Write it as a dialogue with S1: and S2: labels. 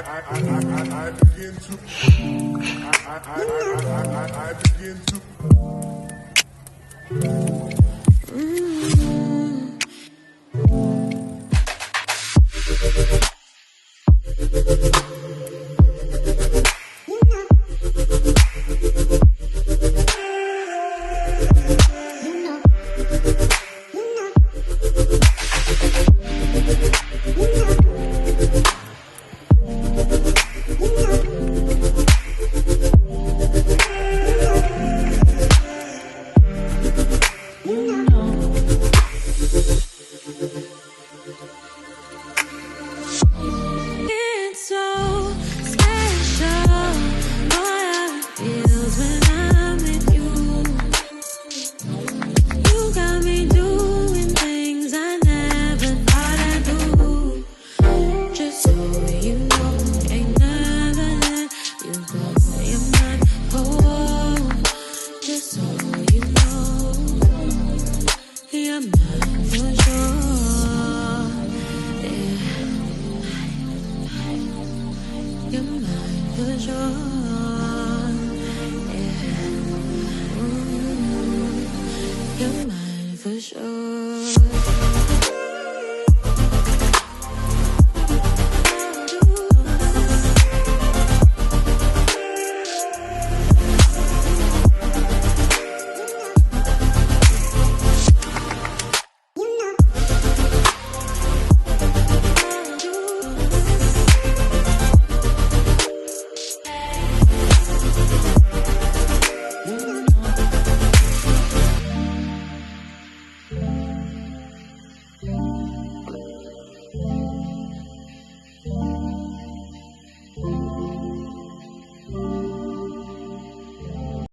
S1: I begin to I begin to
S2: It's so special. Boy, how it feels when I'm with you. You got me doing things I never thought I'd do. Just so you know, ain't never let you go. You're my home. Just so you know, you're mine for sure. Yeah. You're mine for sure.